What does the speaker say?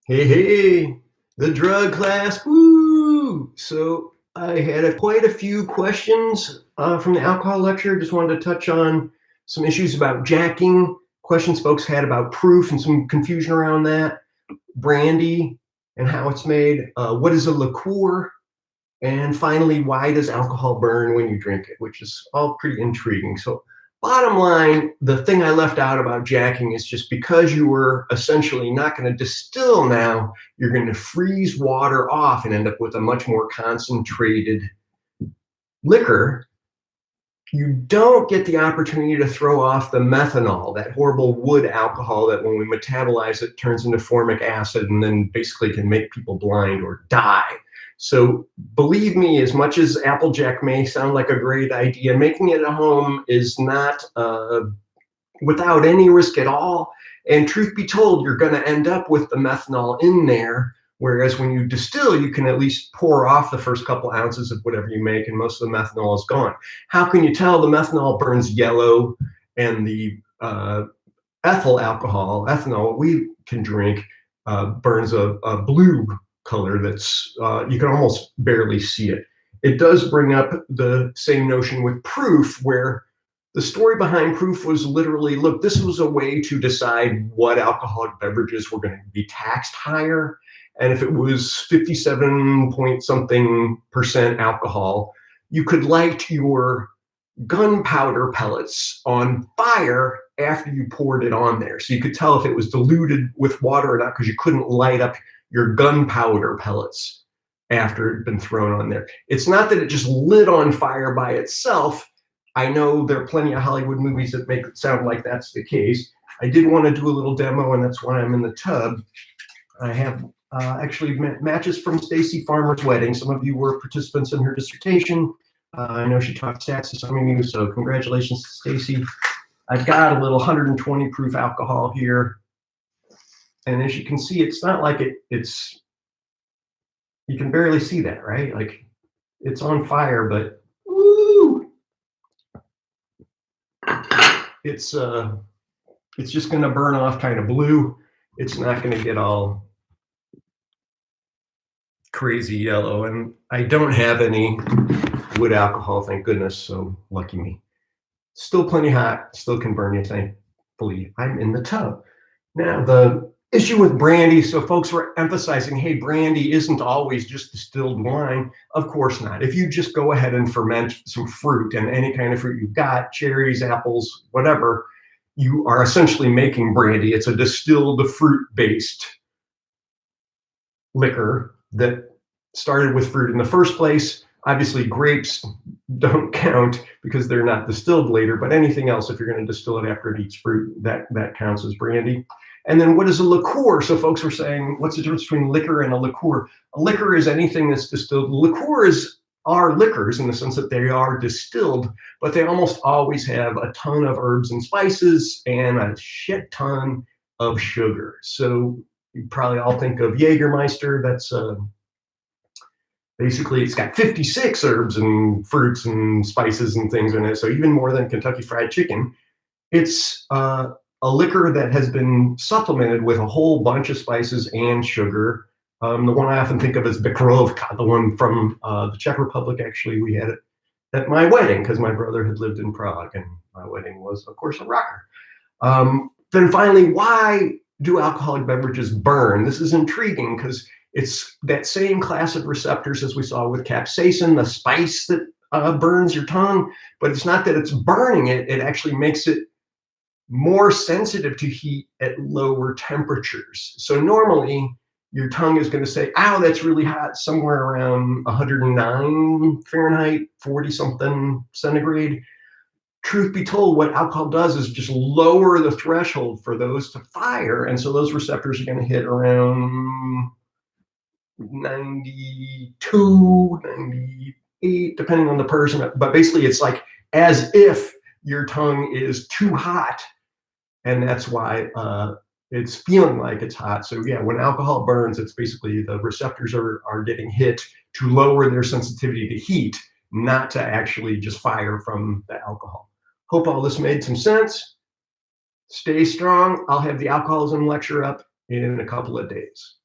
Hey, hey, the drug class, woo! So I had quite a few questions from the alcohol lecture. Just wanted to touch on some issues about jacking, questions folks had about proof and some confusion around that, brandy and how it's made, what is a liqueur, and finally, why does alcohol burn when you drink it, which is all pretty intriguing. So bottom line, the thing I left out about jacking is just because you were essentially not going to distill now, you're going to freeze water off and end up with a much more concentrated liquor. You don't get the opportunity to throw off the methanol, that horrible wood alcohol that when we metabolize it turns into formic acid and then basically can make people blind or die. So believe me, as much as Applejack may sound like a great idea, making it at home is not without any risk at all. And truth be told, you're going to end up with the methanol in there. Whereas when you distill, you can at least pour off the first couple ounces of whatever you make, and most of the methanol is gone. How can you tell the methanol burns yellow and the ethyl alcohol, ethanol, we can drink, burns a blue color that's, you can almost barely see it. It does bring up the same notion with proof, where the story behind proof was literally, look, this was a way to decide what alcoholic beverages were going to be taxed higher. And if it was 57 point something percent alcohol, you could light your gunpowder pellets on fire after you poured it on there. So you could tell if it was diluted with water or not because you couldn't light up your gunpowder pellets after it had been thrown on there. It's not that it just lit on fire by itself. I know there are plenty of Hollywood movies that make it sound like that's the case. I did want to do a little demo, and that's why I'm in the tub. I have actually matches from Stacy Farmer's wedding. Some of you were participants in her dissertation. I know she taught stats to some of you, so congratulations to Stacy. I've got a little 120 proof alcohol here. And as you can see, it's not like it's, you can barely see that, right? Like it's on fire, but woo! It's just gonna burn off kind of blue. It's not gonna get all crazy yellow. And I don't have any wood alcohol, thank goodness, so lucky me. Still plenty hot, still can burn you, thankfully. I'm in the tub. Now, the issue with brandy, so folks were emphasizing, hey, brandy isn't always just distilled wine. Of course not. If you just go ahead and ferment some fruit, and any kind of fruit you've got, cherries, apples, whatever, you are essentially making brandy. It's a distilled fruit-based liquor that started with fruit in the first place. Obviously, grapes don't count because they're not distilled later, but anything else, if you're going to distill it after it eats fruit, that counts as brandy. And then what is a liqueur? So folks were saying, what's the difference between liquor and a liqueur? A liquor is anything that's distilled. Liqueurs are liquors in the sense that they are distilled, but they almost always have a ton of herbs and spices and a shit ton of sugar. So you probably all think of Jägermeister. That's basically, it's got 56 herbs and fruits and spices and things in it, so even more than Kentucky Fried Chicken. It's a liquor that has been supplemented with a whole bunch of spices and sugar. The one I often think of is Bikrovka, the one from the Czech Republic. Actually, we had it at my wedding because my brother had lived in Prague, and my wedding was, of course, a rocker. Then finally, why do alcoholic beverages burn? This is intriguing because it's that same class of receptors as we saw with capsaicin, the spice that burns your tongue, but it's not that it's burning it, it actually makes it more sensitive to heat at lower temperatures. So normally your tongue is going to say, ow, that's really hot, somewhere around 109 Fahrenheit, 40 something centigrade. Truth be told, what alcohol does is just lower the threshold for those to fire. And so those receptors are going to hit around 92, 98, depending on the person. But basically, it's like as if your tongue is too hot, and that's why it's feeling like it's hot. So yeah, when alcohol burns, it's basically the receptors are getting hit to lower their sensitivity to heat, not to actually just fire from the alcohol. Hope all this made some sense. Stay strong. I'll have the alcoholism lecture up in a couple of days.